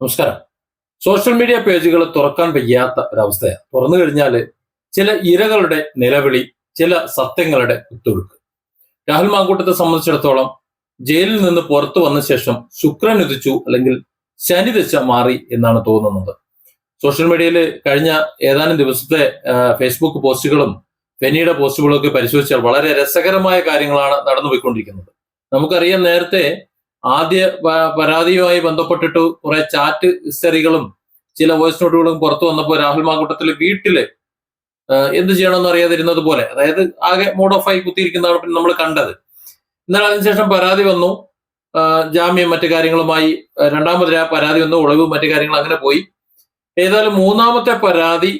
നമസ്കാരം. Social media പേജുകൾ തുറക്കാൻ വയ്യാത്ത ഒരവസ്ഥയാണ്. തുറന്നു കഴിഞ്ഞാൽ ചില ഇരകളുടെ നിലവിളി, ചില സത്യങ്ങളുടെ കുത്തൊഴുക്ക്. രാഹുൽ മാങ്കൂട്ടത്തെ സംബന്ധിച്ചിടത്തോളം ജയിലിൽ നിന്ന് പുറത്തു വന്ന ശേഷം ശുക്രൻ ഉദിച്ചു, അല്ലെങ്കിൽ ശനി ദശ മാറി എന്നാണ് തോന്നുന്നത്. സോഷ്യൽ മീഡിയയിൽ കഴിഞ്ഞ ഏതാനും ദിവസത്തെ ഫേസ്ബുക്ക് പോസ്റ്റുകളും ഫെനിയുടെ പോസ്റ്റുകളും ഒക്കെ പരിശോധിച്ചാൽ വളരെ രസകരമായ കാര്യങ്ങളാണ് നടന്നുപോയിക്കൊണ്ടിരിക്കുന്നത്. നമുക്കറിയാം, നേരത്തെ ആദ്യ പരാതിയുമായി ബന്ധപ്പെട്ടിട്ട് കുറെ ചാറ്റ് ഹിസ്റ്ററികളും ചില വോയിസ് നോട്ടുകളും പുറത്തു വന്നപ്പോൾ രാഹുൽ മാങ്കൂട്ടത്തിൽ വീട്ടില് എന്ത് ചെയ്യണമെന്ന് അറിയാതിരുന്നത് പോലെ, അതായത് ആകെ മൂഡ് ഓഫ് ആയി കുത്തിയിരിക്കുന്നതാണ് പിന്നെ നമ്മൾ കണ്ടത്. എന്നാൽ അതിനുശേഷം പരാതി വന്നു, ജാമ്യം മറ്റു കാര്യങ്ങളുമായി രണ്ടാമത് പരാതി വന്നു, ഒളിവ് മറ്റു കാര്യങ്ങൾ അങ്ങനെ പോയി. ഏതായാലും മൂന്നാമത്തെ പരാതി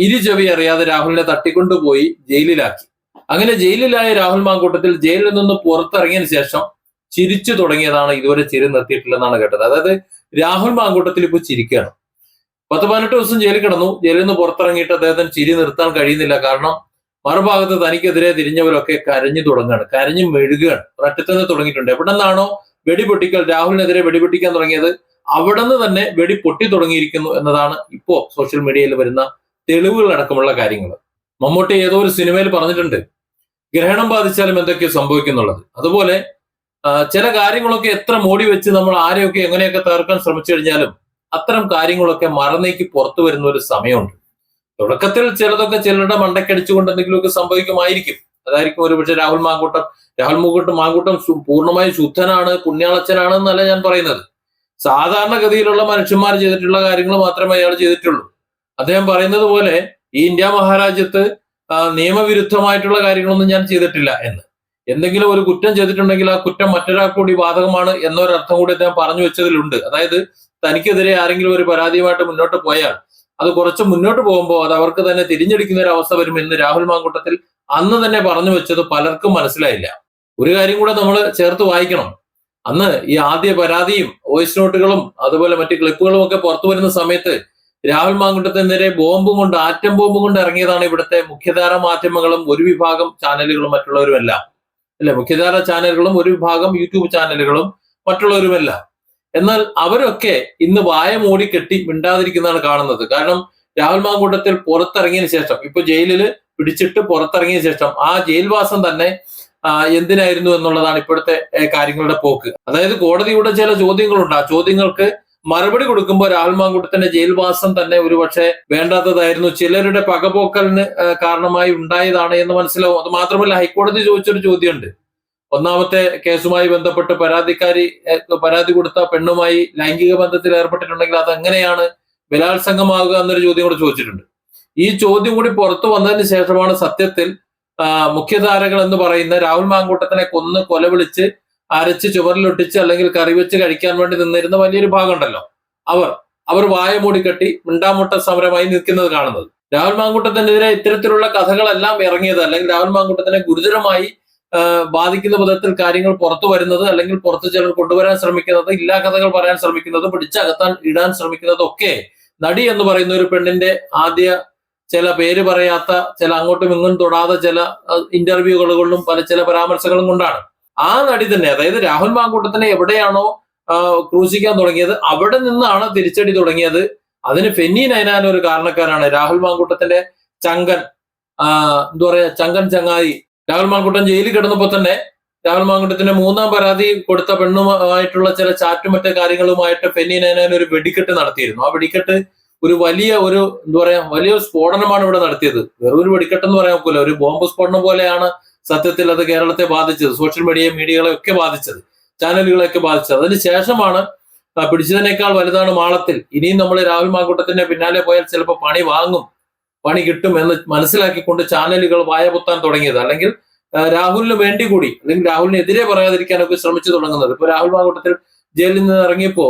ഇരുചെവി അറിയാതെ രാഹുലിനെ തട്ടിക്കൊണ്ടുപോയി ജയിലിലാക്കി. അങ്ങനെ ജയിലിലായ രാഹുൽ മാങ്കൂട്ടത്തിൽ ജയിലിൽ നിന്ന് പുറത്തിറങ്ങിയതിനു ശേഷം ചിരിച്ചു തുടങ്ങിയതാണ്. ഇതുവരെ ചിരി നിർത്തിയിട്ടില്ലെന്നാണ് കേട്ടത്. അതായത് രാഹുൽ മാങ്കൂട്ടത്തിൽ ഇപ്പോൾ ചിരിക്കുകയാണ്. 10-18 ദിവസം ജയിലിൽ കിടന്നു. ജയിലിൽ നിന്ന് പുറത്തിറങ്ങിയിട്ട് അദ്ദേഹത്തിന് ചിരി നിർത്താൻ കഴിയുന്നില്ല. കാരണം മറുഭാഗത്ത് തനിക്കെതിരെ തിരിഞ്ഞവരൊക്കെ കരഞ്ഞു തുടങ്ങുകയാണ്, കരഞ്ഞു മെഴുകുകയാണ്. ഒരറ്റത്തുനിന്ന് തുടങ്ങിയിട്ടുണ്ട്. എവിടെ നിന്നാണോ വെടിപൊട്ടിക്കൽ, രാഹുലിനെതിരെ വെടിപൊട്ടിക്കാൻ തുടങ്ങിയത്, അവിടെ നിന്ന് തന്നെ വെടി പൊട്ടി തുടങ്ങിയിരിക്കുന്നു എന്നതാണ് ഇപ്പോ സോഷ്യൽ മീഡിയയിൽ വരുന്ന തെളിവുകളടക്കമുള്ള കാര്യങ്ങൾ. മമ്മൂട്ടി ഏതോ ഒരു സിനിമയിൽ പറഞ്ഞിട്ടുണ്ട്, ഗ്രഹണം ബാധിച്ചാലും എന്തൊക്കെയോ സംഭവിക്കുന്നുള്ളത്. അതുപോലെ ചില കാര്യങ്ങളൊക്കെ എത്ര മൂടി വെച്ച് നമ്മൾ ആരെയൊക്കെ എങ്ങനെയൊക്കെ തകർക്കാൻ ശ്രമിച്ചു കഴിഞ്ഞാലും അത്തരം കാര്യങ്ങളൊക്കെ മറന്നേക്ക് പുറത്തു വരുന്ന ഒരു സമയമുണ്ട്. തുടക്കത്തിൽ ചിലതൊക്കെ ചിലരുടെ മണ്ടക്കടിച്ചുകൊണ്ട് എന്തെങ്കിലുമൊക്കെ സംഭവിക്കുമായിരിക്കും. അതായിരിക്കും ഒരുപക്ഷെ രാഹുൽ മാങ്കൂട്ടം പൂർണ്ണമായും ശുദ്ധനാണ്, പുണ്യാളച്ചനാണ് എന്നല്ല ഞാൻ പറയുന്നത്. സാധാരണഗതിയിലുള്ള മനുഷ്യന്മാർ ചെയ്തിട്ടുള്ള കാര്യങ്ങൾ മാത്രമേ അയാൾ ചെയ്തിട്ടുള്ളൂ. അദ്ദേഹം പറയുന്നത് പോലെ ഈ ഇന്ത്യ മഹാരാജ്യത്ത് നിയമവിരുദ്ധമായിട്ടുള്ള കാര്യങ്ങളൊന്നും ഞാൻ ചെയ്തിട്ടില്ല എന്ന്. എന്തെങ്കിലും ഒരു കുറ്റം ചെയ്തിട്ടുണ്ടെങ്കിൽ ആ കുറ്റം മറ്റൊരാൾക്ക് കൂടി ബാധകമാണ് എന്നൊരർത്ഥം കൂടി അദ്ദേഹം പറഞ്ഞു വെച്ചതിലുണ്ട്. അതായത് തനിക്കെതിരെ ആരെങ്കിലും ഒരു പരാതിയുമായിട്ട് മുന്നോട്ട് പോയാൽ അത് കുറച്ച് മുന്നോട്ട് പോകുമ്പോൾ അത് അവർക്ക് തന്നെ തിരിഞ്ഞടിക്കുന്ന ഒരു അവസ്ഥ വരുമെന്ന് രാഹുൽ മാങ്കൂട്ടത്തിൽ അന്ന് തന്നെ പറഞ്ഞു വെച്ചത് പലർക്കും മനസ്സിലായില്ല. ഒരു കാര്യം കൂടെ നമ്മൾ ചേർത്ത് വായിക്കണം. അന്ന് ഈ ആദ്യ പരാതിയും വോയിസ് നോട്ടുകളും അതുപോലെ മറ്റു ക്ലിപ്പുകളും ഒക്കെ പുറത്തു വരുന്ന സമയത്ത് രാഹുൽ മാങ്കൂട്ടത്തിനെതിരെ ആറ്റം ബോംബും കൊണ്ട് ഇറങ്ങിയതാണ് ഇവിടുത്തെ മുഖ്യധാര മാധ്യമങ്ങളും ഒരു വിഭാഗം ചാനലുകളും മറ്റുള്ളവരുമെല്ലാം. അല്ലെ, മുഖ്യധാര ചാനലുകളും ഒരു വിഭാഗം യൂട്യൂബ് ചാനലുകളും മറ്റുള്ളവരുമെല്ലാം. എന്നാൽ അവരൊക്കെ ഇന്ന് വായ മൂടി കെട്ടി മിണ്ടാതിരിക്കുന്നതാണ് കാണുന്നത്. കാരണം രാഹുൽ മാങ്കൂട്ടത്തിൽ പുറത്തിറങ്ങിയതിനു ശേഷം, ഇപ്പൊ ജയിലിൽ പിടിച്ചിട്ട് പുറത്തിറങ്ങിയ ശേഷം ആ ജയിൽവാസം തന്നെ എന്തിനായിരുന്നു എന്നുള്ളതാണ് ഇപ്പോഴത്തെ കാര്യങ്ങളുടെ പോക്ക്. അതായത് കോടതിയുടെ ചില ചോദ്യങ്ങളുണ്ട്. ആ ചോദ്യങ്ങൾക്ക് മറുപടി കൊടുക്കുമ്പോൾ രാഹുൽ മാങ്കൂട്ടത്തിന്റെ ജയിൽവാസം തന്നെ ഒരുപക്ഷെ വേണ്ടാത്തതായിരുന്നു, ചിലരുടെ പകപോക്കലിന് കാരണമായി ഉണ്ടായതാണ് എന്ന് മനസ്സിലാവും. അത് മാത്രമല്ല, ഹൈക്കോടതി ചോദിച്ചൊരു ചോദ്യമുണ്ട്. ഒന്നാമത്തെ കേസുമായി ബന്ധപ്പെട്ട് പരാതി കൊടുത്ത പെണ്ണുമായി ലൈംഗിക ബന്ധത്തിൽ ഏർപ്പെട്ടിട്ടുണ്ടെങ്കിൽ അത് എങ്ങനെയാണ് ബലാത്സംഗമാകുക എന്നൊരു ചോദ്യം കൂടി ചോദിച്ചിട്ടുണ്ട്. ഈ ചോദ്യം കൂടി പുറത്തു വന്നതിന് ശേഷമാണ് സത്യത്തിൽ മുഖ്യധാരകൾ എന്ന് പറയുന്ന രാഹുൽ മാങ്കൂട്ടത്തിനെ കൊല വിളിച്ച് അരച്ച് ചുവരിലൊട്ടിച്ച് അല്ലെങ്കിൽ കറി വെച്ച് കഴിക്കാൻ വേണ്ടി നിന്നിരുന്ന വലിയൊരു ഭാഗം ഉണ്ടല്ലോ, അവർ വായ മൂടിക്കെട്ടി മിണ്ടാമുട്ട സമരമായി നിൽക്കുന്നത് കാണുന്നത്. രാഹുൽ മാങ്കൂട്ടത്തിനെതിരെ ഇത്തരത്തിലുള്ള കഥകളെല്ലാം ഇറങ്ങിയത്, അല്ലെങ്കിൽ രാഹുൽ മാങ്കൂട്ടത്തിനെ ഗുരുതരമായി ബാധിക്കുന്ന വിധത്തിൽ കാര്യങ്ങൾ പുറത്തു വരുന്നത്, അല്ലെങ്കിൽ പുറത്ത് ചിലർ കൊണ്ടുവരാൻ ശ്രമിക്കുന്നത്, ഇല്ലാ കഥകൾ പറയാൻ ശ്രമിക്കുന്നത്, പിടിച്ചകത്താൻ ഇടാൻ ശ്രമിക്കുന്നതും ഒക്കെ നടി എന്ന് പറയുന്ന ഒരു പെണ്ണിന്റെ ആദ്യ ചില പേര് പറയാത്ത, ചില അങ്ങോട്ടും ഇങ്ങോട്ടും തൊടാതെ ചില ഇന്റർവ്യൂകളിലും ചില പരാമർശങ്ങളും കൊണ്ടാണ്. ആ നടി തന്നെ, അതായത് രാഹുൽ മാങ്കൂട്ടത്തിനെ എവിടെയാണോ ക്രൂശിക്കാൻ തുടങ്ങിയത് അവിടെ നിന്നാണ് തിരിച്ചടി തുടങ്ങിയത്. അതിന് ഫെന്നി നൈനാൻ ഒരു കാരണക്കാരാണ്. രാഹുൽ മാങ്കൂട്ടത്തിന്റെ ചങ്കൻ ചങ്ങായി രാഹുൽ മാങ്കൂട്ടം ജയിലിൽ കിടന്നപ്പോൾ തന്നെ രാഹുൽ മാങ്കൂട്ടത്തിന്റെ മൂന്നാം പരാതി കൊടുത്ത പെണ്ണുമായിട്ടുള്ള ചില ചാറ്റും മറ്റു കാര്യങ്ങളുമായിട്ട് ഫെന്നി നൈനാൻ ഒരു വെടിക്കെട്ട് നടത്തിയിരുന്നു. ആ വെടിക്കെട്ട് വലിയ സ്ഫോടനമാണ് ഇവിടെ നടത്തിയത്. വെറും ഒരു വെടിക്കെട്ടെന്ന് പറയാൻ ഒക്കില്ല, ഒരു ബോംബ് സ്ഫോടനം പോലെയാണ് സത്യത്തിൽ അത് കേരളത്തെ ബാധിച്ചത്, സോഷ്യൽ മീഡിയകളെ ഒക്കെ ബാധിച്ചത്, ചാനലുകളെയൊക്കെ ബാധിച്ചത്. അതിന് ശേഷമാണ് പിടിച്ചതിനേക്കാൾ വലുതാണ് മാളത്തിൽ, ഇനിയും നമ്മൾ രാഹുൽ മാങ്കൂട്ടത്തിന്റെ പിന്നാലെ പോയാൽ ചിലപ്പോൾ പണി കിട്ടും എന്ന് മനസ്സിലാക്കിക്കൊണ്ട് ചാനലുകൾ വായ പൊത്താൻ തുടങ്ങിയത്. അല്ലെങ്കിൽ രാഹുലിന് വേണ്ടി കൂടി, അല്ലെങ്കിൽ രാഹുലിനെതിരെ പറയാതിരിക്കാനൊക്കെ ശ്രമിച്ചു തുടങ്ങുന്നത്. ഇപ്പൊ രാഹുൽ മാങ്കൂട്ടത്തിൽ ജയിലിൽ നിന്ന് ഇറങ്ങിയപ്പോ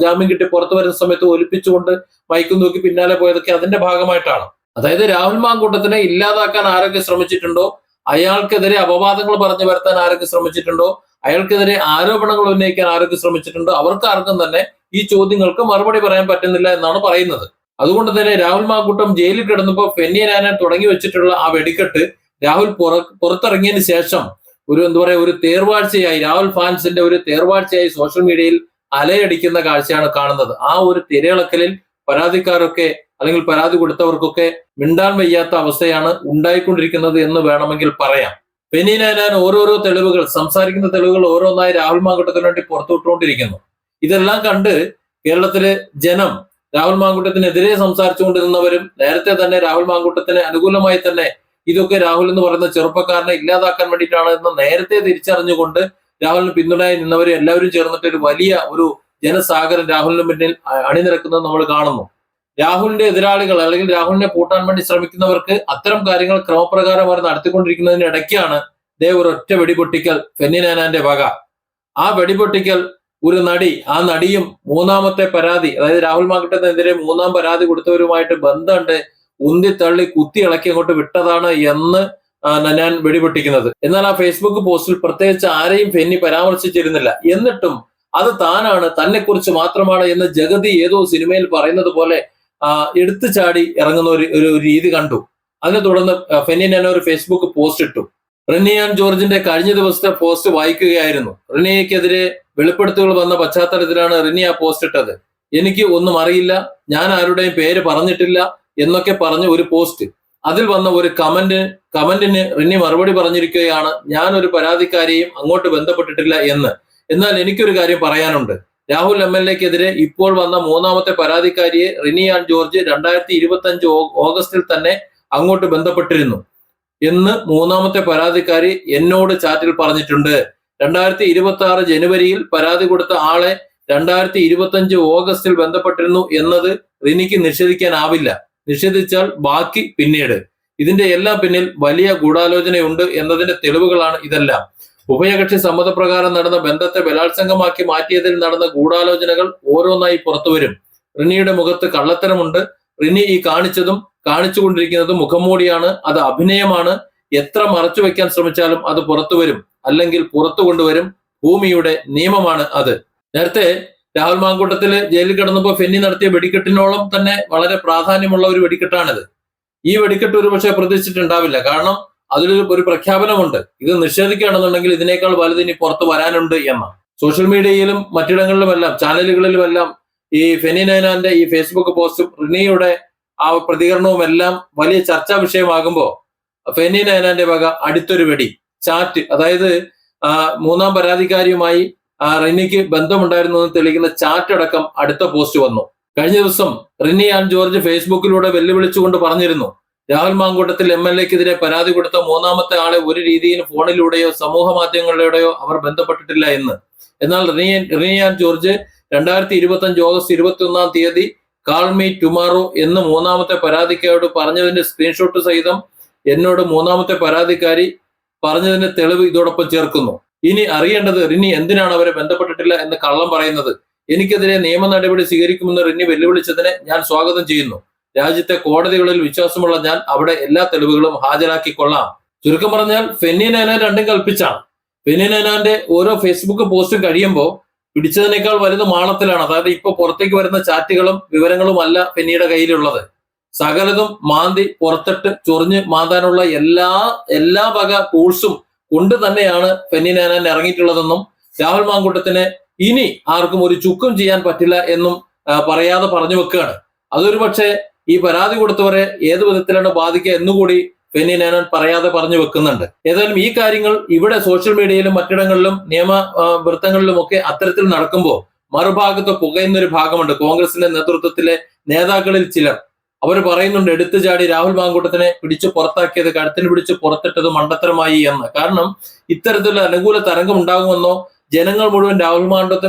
ജാമ്യം കിട്ടി പുറത്തു വരുന്ന സമയത്ത് ഒലിപ്പിച്ചുകൊണ്ട് മയക്കും നോക്കി പിന്നാലെ പോയതൊക്കെ അതിന്റെ ഭാഗമായിട്ടാണ്. അതായത് രാഹുൽ മാങ്കൂട്ടത്തിനെ ഇല്ലാതാക്കാൻ ആരൊക്കെ ശ്രമിച്ചിട്ടുണ്ടോ, അയാൾക്കെതിരെ അപവാദങ്ങൾ പറഞ്ഞു വരുത്താൻ ആരൊക്കെ ശ്രമിച്ചിട്ടുണ്ടോ, അയാൾക്കെതിരെ ആരോപണങ്ങൾ ഉന്നയിക്കാൻ ആരൊക്കെ ശ്രമിച്ചിട്ടുണ്ടോ, അവർക്ക് ആർക്കും തന്നെ ഈ ചോദ്യങ്ങൾക്ക് മറുപടി പറയാൻ പറ്റുന്നില്ല എന്നാണ് പറയുന്നത്. അതുകൊണ്ട് തന്നെ രാഹുൽ മാങ്കൂട്ടം ജയിലിൽ കിടന്നപ്പോൾ ഫെന്നി നൈനാൻ തുടങ്ങി വെച്ചിട്ടുള്ള ആ വെടിക്കെട്ട് രാഹുൽ പുറത്തിറങ്ങിയതിന് ശേഷം ഒരു തേർവാഴ്ചയായി, രാഹുൽ ഫാൻസിന്റെ ഒരു തേർവാഴ്ചയായി സോഷ്യൽ മീഡിയയിൽ അലയടിക്കുന്ന കാഴ്ചയാണ് കാണുന്നത്. ആ ഒരു തിരയിളക്കലിൽ പരാതിക്കാരൊക്കെ അല്ലെങ്കിൽ പരാതി കൊടുത്തവർക്കൊക്കെ മിണ്ടാൻ വയ്യാത്ത അവസ്ഥയാണ് ഉണ്ടായിക്കൊണ്ടിരിക്കുന്നത് എന്ന് വേണമെങ്കിൽ പറയാം. ഫെനി നാനാൻ ഓരോരോ തെളിവുകൾ, സംസാരിക്കുന്ന തെളിവുകൾ ഓരോന്നായി രാഹുൽ മാങ്കൂട്ടത്തിന് വേണ്ടി പുറത്തുവിട്ടുകൊണ്ടിരിക്കുന്നു. ഇതെല്ലാം കണ്ട് കേരളത്തിലെ ജനം രാഹുൽ മാങ്കൂട്ടത്തിനെതിരെ സംസാരിച്ചുകൊണ്ടിരുന്നവരും നേരത്തെ തന്നെ രാഹുൽ മാങ്കൂട്ടത്തിന് അനുകൂലമായി തന്നെ ഇതൊക്കെ രാഹുൽ എന്ന് പറയുന്ന ചെറുപ്പക്കാരനെ ഇല്ലാതാക്കാൻ വേണ്ടിയിട്ടാണ് എന്ന് നേരത്തെ തിരിച്ചറിഞ്ഞുകൊണ്ട് രാഹുലിന് പിന്തുണയായി നിന്നവരും എല്ലാവരും ചേർന്നിട്ട് ഒരു വലിയ ഒരു ജനസാഗരം രാഹുലിന് പിന്നിൽ അണിനിരക്കുന്നത് നമ്മൾ കാണുന്നു. രാഹുലിന്റെ എതിരാളികൾ അല്ലെങ്കിൽ രാഹുലിനെ പൂട്ടാൻ വേണ്ടി ശ്രമിക്കുന്നവർക്ക് അത്തരം കാര്യങ്ങൾ ക്രമപ്രകാരം അവർ നടത്തിക്കൊണ്ടിരിക്കുന്നതിനിടയ്ക്കാണ് ഒരു ഒറ്റ വെടിപൊട്ടിക്കൽ ഫെന്നി നാനാന്റെ വക. ആ വെടിപൊട്ടിക്കൽ ഒരു നടി, ആ നടിയും മൂന്നാമത്തെ പരാതി, അതായത് രാഹുൽ മാങ്കൂട്ടത്തിനെതിരെ മൂന്നാം പരാതി കൊടുത്തവരുമായിട്ട് ബന്ധമുണ്ട്, ഉന്തിത്തള്ളി കുത്തി ഇളക്കി അങ്ങോട്ട് വിട്ടതാണ് എന്ന് ഞാൻ വെടിപൊട്ടിക്കുന്നത്. എന്നാൽ ആ ഫേസ്ബുക്ക് പോസ്റ്റിൽ പ്രത്യേകിച്ച് ആരെയും ഫെന്നി പരാമർശിച്ചിരുന്നില്ല. എന്നിട്ടും അത് താനാണ്, തന്നെ കുറിച്ച് മാത്രമാണ് എന്ന് ജഗതി ഏതോ സിനിമയിൽ പറയുന്നത് പോലെ എടുത്തു ചാടി ഇറങ്ങുന്ന ഒരു രീതി കണ്ടു. അതിനെ തുടർന്ന് ഫെന്നി നാൻ ഒരു ഫേസ്ബുക്ക് പോസ്റ്റ് ഇട്ടു. റിനി ആൻ ജോർജിന്റെ കഴിഞ്ഞ ദിവസത്തെ പോസ്റ്റ് വായിക്കുകയായിരുന്നു. റിനിയക്കെതിരെ വെളിപ്പെടുത്തലുകൾ വന്ന പശ്ചാത്തലത്തിലാണ് റിനി ആ പോസ്റ്റ് ഇട്ടത്. എനിക്ക് ഒന്നും അറിയില്ല, ഞാൻ ആരുടെയും പേര് പറഞ്ഞിട്ടില്ല എന്നൊക്കെ പറഞ്ഞ ഒരു പോസ്റ്റ്. അതിൽ വന്ന ഒരു കമന്റിന് റിനി മറുപടി പറഞ്ഞിരിക്കുകയാണ്, ഞാൻ ഒരു പരാതിക്കാരിയും അങ്ങോട്ട് ബന്ധപ്പെട്ടിട്ടില്ല എന്ന്. എന്നാൽ എനിക്കൊരു കാര്യം പറയാനുണ്ട്. രാഹുൽ MLA-ക്കെതിരെ ഇപ്പോൾ വന്ന മൂന്നാമത്തെ പരാതിക്കാരിയെ റിനി ആൻ ജോർജ് 2025 ഓഗസ്റ്റിൽ തന്നെ അങ്ങോട്ട് ബന്ധപ്പെട്ടിരുന്നു എന്ന് മൂന്നാമത്തെ പരാതിക്കാരി എന്നോട് ചാറ്റിൽ പറഞ്ഞിട്ടുണ്ട്. 2026 ജനുവരിയിൽ പരാതി കൊടുത്ത ആളെ 2025 ഓഗസ്റ്റിൽ ബന്ധപ്പെട്ടിരുന്നു എന്നത് റിനിക്ക് നിഷേധിക്കാനാവില്ല. നിഷേധിച്ചാൽ ബാക്കി പിന്നീട്. ഇതിന്റെ എല്ലാം പിന്നിൽ വലിയ ഗൂഢാലോചനയുണ്ട് എന്നതിന്റെ തെളിവുകളാണ് ഇതെല്ലാം. ഉഭയകക്ഷി സമ്മതപ്രകാരം നടന്ന ബന്ധത്തെ ബലാത്സംഗമാക്കി മാറ്റിയതിൽ നടന്ന ഗൂഢാലോചനകൾ ഓരോന്നായി പുറത്തുവരും. റിനിയുടെ മുഖത്ത് കള്ളത്തരമുണ്ട്. റിനി ഈ കാണിച്ചതും കാണിച്ചുകൊണ്ടിരിക്കുന്നതും മുഖംമൂടിയാണ്, അത് അഭിനയമാണ്. എത്ര മറച്ചു വെക്കാൻ ശ്രമിച്ചാലും അത് പുറത്തു വരും, അല്ലെങ്കിൽ പുറത്തു കൊണ്ടുവരും. ഭൂമിയുടെ നിയമമാണ് അത്. നേരത്തെ രാഹുൽ മാങ്കൂട്ടത്തില് ജയിലിൽ കിടന്നപ്പോൾ ഫെന്നി നടത്തിയ വെടിക്കെട്ടിനോളം തന്നെ വളരെ പ്രാധാന്യമുള്ള ഒരു വെടിക്കെട്ടാണിത്. ഈ വെടിക്കെട്ട് ഒരുപക്ഷെ പ്രതീക്ഷിച്ചിട്ടുണ്ടാവില്ല. കാരണം അതിലൊരു പ്രഖ്യാപനമുണ്ട്, ഇത് നിഷേധിക്കുകയാണെന്നുണ്ടെങ്കിൽ ഇതിനേക്കാൾ വലുത് ഇനി പുറത്തു വരാനുണ്ട് എന്ന. സോഷ്യൽ മീഡിയയിലും മറ്റിടങ്ങളിലുമെല്ലാം ചാനലുകളിലുമെല്ലാം ഈ ഫെന്നി നാനാന്റെ ഈ ഫേസ്ബുക്ക് പോസ്റ്റും റിനിയുടെ ആ പ്രതികരണവും എല്ലാം വലിയ ചർച്ചാ വിഷയമാകുമ്പോൾ ഫെന്നി നാനാന്റെ വക അടുത്തൊരു വെടി ചാറ്റ്, അതായത് മൂന്നാം പരാതിക്കാരിയുമായി റിനിക്ക് ബന്ധമുണ്ടായിരുന്നു എന്ന് തെളിയിക്കുന്ന ചാറ്റ് അടക്കം അടുത്ത പോസ്റ്റ് വന്നു. കഴിഞ്ഞ ദിവസം റിനി ആൻ ജോർജ് ഫേസ്ബുക്കിലൂടെ വെല്ലുവിളിച്ചുകൊണ്ട് പറഞ്ഞിരുന്നു, രാഹുൽ മാങ്കൂട്ടത്തിൽ MLA-ക്കെതിരെ പരാതി കൊടുത്ത മൂന്നാമത്തെ ആളെ ഒരു രീതിയിൽ ഫോണിലൂടെയോ സമൂഹ മാധ്യമങ്ങളിലൂടെയോ അവർ ബന്ധപ്പെട്ടിട്ടില്ല എന്ന്. എന്നാൽ Rini Ann George 2025 August 21 call me tomorrow എന്ന് മൂന്നാമത്തെ പരാതിക്കാരോട് പറഞ്ഞതിന്റെ സ്ക്രീൻഷോട്ട് സഹിതം എന്നോട് മൂന്നാമത്തെ പരാതിക്കാരി പറഞ്ഞതിന്റെ തെളിവ് ഇതോടൊപ്പം ചേർക്കുന്നു. ഇനി അറിയേണ്ടത് റിനി എന്തിനാണ് അവരെ ബന്ധപ്പെട്ടിട്ടില്ല എന്ന് കള്ളം പറയുന്നത്. എനിക്കെതിരെ നിയമ നടപടി സ്വീകരിക്കുമെന്ന് റിനി വെല്ലുവിളിച്ചതിനെ ഞാൻ സ്വാഗതം ചെയ്യുന്നു. രാജ്യത്തെ കോടതികളിൽ വിശ്വാസമുള്ള ഞാൻ അവിടെ എല്ലാ തെളിവുകളും ഹാജരാക്കിക്കൊള്ളാം. ചുരുക്കം പറഞ്ഞാൽ ഫെന്നി നാനാൻ രണ്ടും കൽപ്പിച്ചാണ്. ഫെന്നി നാനാന്റെ ഓരോ ഫേസ്ബുക്ക് പോസ്റ്റും കഴിയുമ്പോൾ പിടിച്ചതിനേക്കാൾ വലുത് മാളത്തിലാണ്. അതായത് ഇപ്പൊ പുറത്തേക്ക് വരുന്ന ചാറ്റുകളും വിവരങ്ങളും അല്ല ഫെന്നിയുടെ കയ്യിലുള്ളത്. സകലതും മാന്തി പുറത്തിട്ട് ചൊറിഞ്ഞ് മാന്താനുള്ള എല്ലാ വക ടൂൾസും കൊണ്ട് തന്നെയാണ് ഫെന്നി നാനാൻ ഇറങ്ങിയിട്ടുള്ളതെന്നും രാഹുൽ മാങ്കൂട്ടത്തിന് ഇനി ആർക്കും ഒരു ചുക്കും ചെയ്യാൻ പറ്റില്ല എന്നും പറയാതെ പറഞ്ഞു വെക്കുകയാണ്. അതൊരു പക്ഷേ ഈ പരാതി കൊടുത്തവരെ ഏത് വിധത്തിലാണ് ബാധിക്കുക എന്നുകൂടി ഫെന്നി നാനാൻ പറയാതെ പറഞ്ഞു വെക്കുന്നുണ്ട്. ഏതായാലും ഈ കാര്യങ്ങൾ ഇവിടെ സോഷ്യൽ മീഡിയയിലും മറ്റിടങ്ങളിലും നിയമ വൃത്തങ്ങളിലും ഒക്കെ അത്തരത്തിൽ നടക്കുമ്പോൾ മറുഭാഗത്ത് പുകയുന്നൊരു ഭാഗമുണ്ട്. കോൺഗ്രസിന്റെ നേതൃത്വത്തിലെ നേതാക്കളിൽ ചിലർ അവർ പറയുന്നുണ്ട്, എടുത്തു ചാടി രാഹുൽ മാങ്കൂട്ടത്തിനെ പിടിച്ചു പുറത്താക്കിയത്, കഴുത്തിന് പിടിച്ച് പുറത്തിട്ടത് മണ്ടത്തരമായി എന്ന്. കാരണം ഇത്തരത്തിലുള്ള അനുകൂല തരംഗം ഉണ്ടാകുമെന്നോ ജനങ്ങൾ മുഴുവൻ രാഹുൽ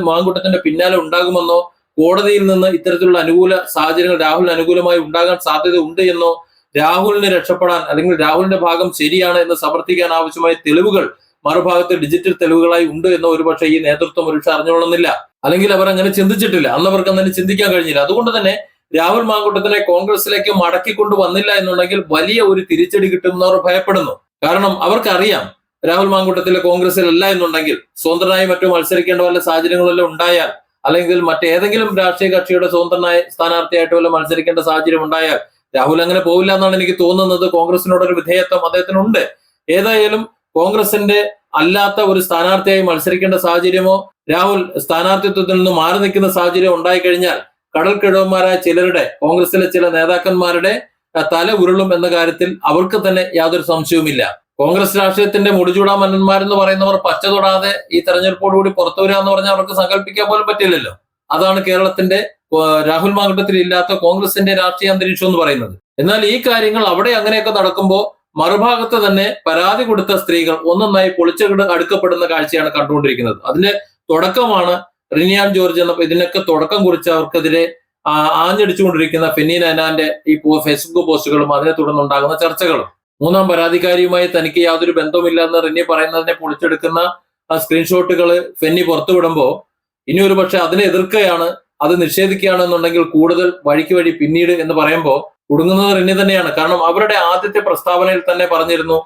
മാങ്കൂട്ടത്തിന്റെ പിന്നാലെ ഉണ്ടാകുമെന്നോ കോടതിയിൽ നിന്ന് ഇത്തരത്തിലുള്ള അനുകൂല സാഹചര്യങ്ങൾ രാഹുലിന് അനുകൂലമായി ഉണ്ടാകാൻ സാധ്യത ഉണ്ട് എന്നോ രാഹുലിനെ രക്ഷപ്പെടാൻ അല്ലെങ്കിൽ രാഹുലിന്റെ ഭാഗം ശരിയാണ് എന്ന് സമർത്ഥിക്കാൻ ആവശ്യമായ തെളിവുകൾ മറുഭാഗത്ത് ഡിജിറ്റൽ തെളിവുകളായി ഉണ്ട് എന്നോ ഒരുപക്ഷെ ഈ നേതൃത്വം ഒരുപക്ഷെ അറിഞ്ഞുകൊള്ളുന്നില്ല, അല്ലെങ്കിൽ അവർ അങ്ങനെ ചിന്തിച്ചിട്ടില്ല, അന്നവർക്ക് അങ്ങനെ ചിന്തിക്കാൻ കഴിഞ്ഞില്ല. അതുകൊണ്ട് തന്നെ രാഹുൽ മാങ്കൂട്ടത്തിനെ കോൺഗ്രസിലേക്ക് മടക്കിക്കൊണ്ടു വന്നില്ല എന്നുണ്ടെങ്കിൽ വലിയ ഒരു തിരിച്ചടി കിട്ടുമെന്നവർ ഭയപ്പെടുന്നു. കാരണം അവർക്കറിയാം രാഹുൽ മാങ്കൂട്ടത്തിലെ കോൺഗ്രസിലല്ല എന്നുണ്ടെങ്കിൽ സ്വതന്ത്രനായി മറ്റു മത്സരിക്കേണ്ട വല്ല സാഹചര്യങ്ങളെല്ലാം ഉണ്ടായാൽ, അല്ലെങ്കിൽ മറ്റേതെങ്കിലും രാഷ്ട്രീയ കക്ഷിയുടെ സ്വതന്ത്രനായ സ്ഥാനാർത്ഥിയായിട്ട് വല്ല മത്സരിക്കേണ്ട സാഹചര്യം ഉണ്ടായാൽ രാഹുൽ അങ്ങനെ പോവില്ല എന്നാണ് എനിക്ക് തോന്നുന്നത്. കോൺഗ്രസിനോടൊരു വിധേയത്വം അദ്ദേഹത്തിനുണ്ട്. ഏതായാലും കോൺഗ്രസിന്റെ അല്ലാത്ത ഒരു സ്ഥാനാർത്ഥിയായി മത്സരിക്കേണ്ട സാഹചര്യമോ രാഹുൽ സ്ഥാനാർത്ഥിത്വത്തിൽ നിന്ന് മാറി നിൽക്കുന്ന സാഹചര്യം ഉണ്ടായിക്കഴിഞ്ഞാൽ കടൽ കിഴവന്മാരായ ചിലരുടെ, കോൺഗ്രസിലെ ചില നേതാക്കന്മാരുടെ തല ഉരുളും എന്ന കാര്യത്തിൽ അവർക്ക് തന്നെ യാതൊരു സംശയവുമില്ല. കോൺഗ്രസ് രാഷ്ട്രീയത്തിന്റെ മുടിചൂടാ മന്നന്മാരെന്ന് പറയുന്നവർ പച്ച തൊടാതെ ഈ തെരഞ്ഞെടുപ്പോടുകൂടി പുറത്തു വരിക എന്ന് പറഞ്ഞാൽ അവർക്ക് സങ്കല്പിക്കാൻ പോലും പറ്റില്ലല്ലോ. അതാണ് കേരളത്തിന്റെ രാഹുൽ മാങ്കൂട്ടത്തിൽ ഇല്ലാത്ത കോൺഗ്രസിന്റെ രാഷ്ട്രീയ അന്തരീക്ഷം എന്ന് പറയുന്നത്. എന്നാൽ ഈ കാര്യങ്ങൾ അവിടെ അങ്ങനെയൊക്കെ നടക്കുമ്പോൾ മറുഭാഗത്ത് തന്നെ പരാതി കൊടുത്ത സ്ത്രീകൾ ഒന്നൊന്നായി പൊളിച്ചകിട് അടുക്കപ്പെടുന്ന കാഴ്ചയാണ് കണ്ടുകൊണ്ടിരിക്കുന്നത്. അതിന്റെ തുടക്കമാണ് റിനിയാൻ ജോർജ് എന്ന ഇതിനൊക്കെ തുടക്കം കുറിച്ച് അവർക്കെതിരെ ആഞ്ഞടിച്ചുകൊണ്ടിരിക്കുന്ന ഫെന്നി നൈനാന്റെ ഈ ഫേസ്ബുക്ക് പോസ്റ്റുകളും അതിനെ തുടർന്നുണ്ടാകുന്ന ചർച്ചകളും. മൂന്നാം പരാതിക്കാരിയുമായി തനിക്ക് യാതൊരു ബന്ധവുമില്ല എന്ന് റിന്നി പറയുന്നതിനെ പൊളിച്ചെടുക്കുന്ന സ്ക്രീൻഷോട്ടുകൾ ഫെന്നി പുറത്തുവിടുമ്പോൾ ഇനി ഒരു പക്ഷെ അതിനെ എതിർക്കുകയാണ്, അത് നിഷേധിക്കുകയാണെന്നുണ്ടെങ്കിൽ കൂടുതൽ വഴിക്ക് വഴി പിന്നീട് എന്ന് പറയുമ്പോൾ കുടുങ്ങുന്നത് റിന്നി തന്നെയാണ്. കാരണം അവരുടെ ആദ്യത്തെ പ്രസ്താവനയിൽ തന്നെ പറഞ്ഞിരുന്നു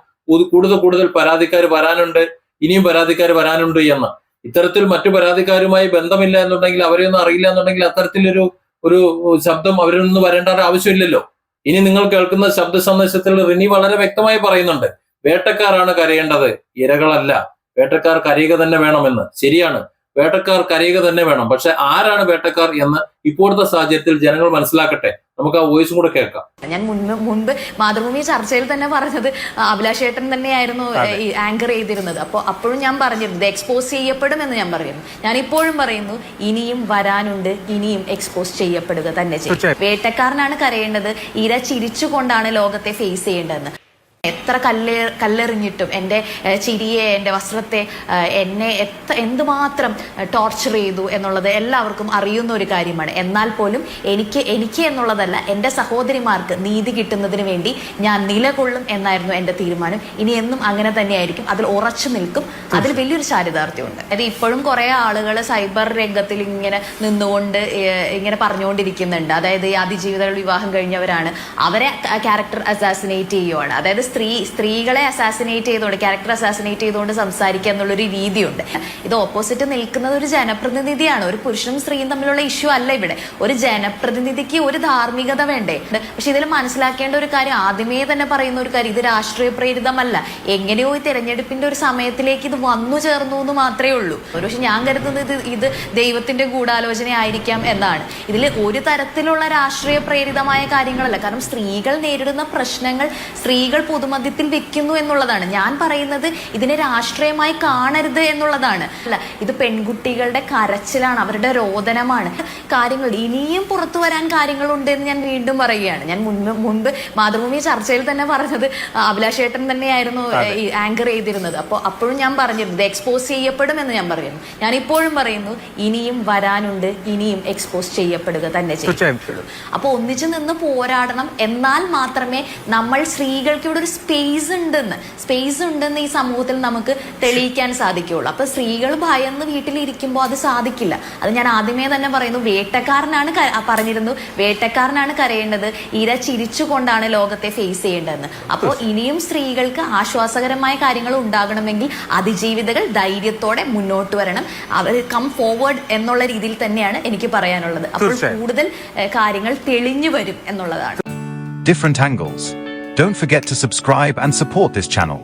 കൂടുതൽ പരാതിക്കാർ വരാനുണ്ട്, ഇനിയും പരാതിക്കാർ വരാനുണ്ട് എന്ന്. ഇത്തരത്തിൽ മറ്റു പരാതിക്കാരുമായി ബന്ധമില്ല എന്നുണ്ടെങ്കിൽ, അവരെയൊന്നും അറിയില്ല എന്നുണ്ടെങ്കിൽ അത്തരത്തിലൊരു ശബ്ദം അവരിൽ നിന്ന് വരേണ്ട ആവശ്യമില്ലല്ലോ. ഇനി നിങ്ങൾ കേൾക്കുന്ന ശബ്ദ സന്ദേശത്തിൽ റിനി വളരെ വ്യക്തമായി പറയുന്നുണ്ട്, വേട്ടക്കാരാണ് കരയേണ്ടത്, ഇരകളല്ല. വേട്ടക്കാർ കരയുക തന്നെ വേണമെന്ന്. ശരിയാണ്, വേട്ടക്കാർ കരയുക തന്നെ വേണം. പക്ഷെ ആരാണ് വേട്ടക്കാർ എന്ന് ഇപ്പോഴത്തെ സാഹചര്യത്തിൽ ജനങ്ങൾ മനസ്സിലാക്കട്ടെ. നമുക്ക് ആ വോയിസും കൂടെ കേൾക്കാം. ഞാൻ മുൻപ് മാതൃഭൂമി ചർച്ചയിൽ തന്നെ പറഞ്ഞത് അഭിലാഷ് ഏട്ടൻ തന്നെയായിരുന്നു ആങ്കർ ചെയ്തിരുന്നത്. അപ്പോഴും ഞാൻ പറഞ്ഞിരുന്നു ഇത് എക്സ്പോസ് ചെയ്യപ്പെടും എന്ന് ഞാൻ പറയുന്നു. ഞാൻ ഇപ്പോഴും പറയുന്നു ഇനിയും വരാനുണ്ട്, ഇനിയും എക്സ്പോസ് ചെയ്യപ്പെടുക തന്നെ ചെയ്യും. വേട്ടക്കാരനാണ് കരയേണ്ടത്, ഇര ചിരിച്ചുകൊണ്ടാണ് ലോകത്തെ ഫേസ് ചെയ്യേണ്ടതെന്ന്. എത്ര കല്ലെറിഞ്ഞിട്ടും എൻ്റെ ചിരിയെ, എൻ്റെ വസ്ത്രത്തെ, എന്നെ എന്തുമാത്രം ടോർച്ചർ ചെയ്തു എന്നുള്ളത് എല്ലാവർക്കും അറിയുന്ന ഒരു കാര്യമാണ്. എന്നാൽ പോലും എനിക്ക് എന്നുള്ളതല്ല, എൻ്റെ സഹോദരിമാർക്ക് നീതി കിട്ടുന്നതിന് വേണ്ടി ഞാൻ നിലകൊള്ളും എന്നായിരുന്നു എൻ്റെ തീരുമാനം. ഇനി എന്നും അങ്ങനെ തന്നെയായിരിക്കും, അതിൽ ഉറച്ചു നിൽക്കും. അതിൽ വലിയൊരു ചാരിതാർത്ഥ്യമുണ്ട്. അത് ഇപ്പോഴും കുറേ ആളുകൾ സൈബർ രംഗത്തിൽ ഇങ്ങനെ നിന്നുകൊണ്ട് ഇങ്ങനെ പറഞ്ഞുകൊണ്ടിരിക്കുന്നുണ്ട്. അതായത് ഈ അതിജീവിതകൾ വിവാഹം കഴിഞ്ഞവരാണ്, അവരെ ക്യാരക്ടർ അസാസിനേറ്റ് ചെയ്യുവാണ്. അതായത് സ്ത്രീകളെ അസാസിനേറ്റ് ചെയ്തുകൊണ്ട്, ക്യാരക്ടർ അസാസിനേറ്റ് ചെയ്തുകൊണ്ട് സംസാരിക്കുക എന്നുള്ളൊരു രീതിയുണ്ട്. ഇത് ഓപ്പോസിറ്റ് നിൽക്കുന്നത് ഒരു ജനപ്രതിനിധിയാണ്. ഒരു പുരുഷനും സ്ത്രീയും തമ്മിലുള്ള ഇഷ്യൂ അല്ല ഇവിടെ. ഒരു ജനപ്രതിനിധിക്ക് ഒരു ധാർമ്മികത വേണ്ടേ? പക്ഷെ ഇതിൽ മനസ്സിലാക്കേണ്ട ഒരു കാര്യം, ആദ്യമേ തന്നെ പറയുന്ന ഒരു കാര്യം, ഇത് രാഷ്ട്രീയ പ്രേരിതമല്ല. എങ്ങനെയോ ഈ തെരഞ്ഞെടുപ്പിന്റെ ഒരു സമയത്തിലേക്ക് ഇത് വന്നു ചേർന്നു എന്ന് മാത്രമേ ഉള്ളൂ. പക്ഷെ ഞാൻ കരുതുന്നത് ഇത് ദൈവത്തിന്റെ ഗൂഢാലോചന ആയിരിക്കാം എന്നാണ്. ഇതിൽ ഒരു തരത്തിലുള്ള രാഷ്ട്രീയ പ്രേരിതമായ കാര്യങ്ങളല്ല. കാരണം സ്ത്രീകൾ നേരിടുന്ന പ്രശ്നങ്ങൾ സ്ത്രീകൾ പൊതുമധ്യത്തിൽ വെക്കുന്നു എന്നുള്ളതാണ്. ഞാൻ പറയുന്നത് ഇതിനെ രാഷ്ട്രീയമായി കാണരുത് എന്നുള്ളതാണ്. അല്ല, ഇത് പെൺകുട്ടികളുടെ കരച്ചിലാണ്, അവരുടെ രോദനമാണ്. കാര്യങ്ങൾ ഇനിയും പുറത്തു വരാൻ കാര്യങ്ങളുണ്ട് എന്ന് ഞാൻ വീണ്ടും പറയുകയാണ്. ഞാൻ മുൻപ് മാതൃഭൂമി ചർച്ചയിൽ തന്നെ പറഞ്ഞത് അഭിലാഷ് ഏട്ടൻ തന്നെയായിരുന്നു ആങ്കർ ചെയ്തിരുന്നത്. അപ്പോഴും ഞാൻ പറഞ്ഞിരുന്നു ഇത് എക്സ്പോസ് ചെയ്യപ്പെടും എന്ന് ഞാൻ പറയുന്നു. ഞാൻ ഇപ്പോഴും പറയുന്നു ഇനിയും വരാനുണ്ട്, ഇനിയും എക്സ്പോസ് ചെയ്യപ്പെടുക തന്നെ ചെയ്യും. അപ്പൊ ഒന്നിച്ചു നിന്ന് പോരാടണം. എന്നാൽ മാത്രമേ നമ്മൾ സ്ത്രീകൾക്ക് ഇവിടെ ഒരു സ്പേസ് ഉണ്ടെന്ന് ഈ സമൂഹത്തിൽ നമുക്ക് തെളിയിക്കാൻ സാധിക്കുകയുള്ളൂ. അപ്പൊ സ്ത്രീകൾ ഭയന്ന് വീട്ടിലിരിക്കുമ്പോൾ അത് സാധിക്കില്ല. അത് ഞാൻ ആദ്യമേ തന്നെ പറയുന്നു. വേട്ടക്കാരനാണ് കരയേണ്ടത്, ഇര ചിരിച്ചുകൊണ്ടാണ് ലോകത്തെ ഫേസ് ചെയ്യേണ്ടതെന്ന്. അപ്പോൾ ഇനിയും സ്ത്രീകൾക്ക് ആശ്വാസകരമായ കാര്യങ്ങൾ ഉണ്ടാകണമെങ്കിൽ അതിജീവിതകൾ ധൈര്യത്തോടെ മുന്നോട്ട് വരണം. അവർ കം ഫോർവേഡ് എന്നുള്ള രീതിയിൽ തന്നെയാണ് എനിക്ക് പറയാനുള്ളത്. അപ്പോൾ കൂടുതൽ കാര്യങ്ങൾ തെളിഞ്ഞു വരും എന്നുള്ളതാണ്. Different angles. Don't forget to subscribe and support this channel.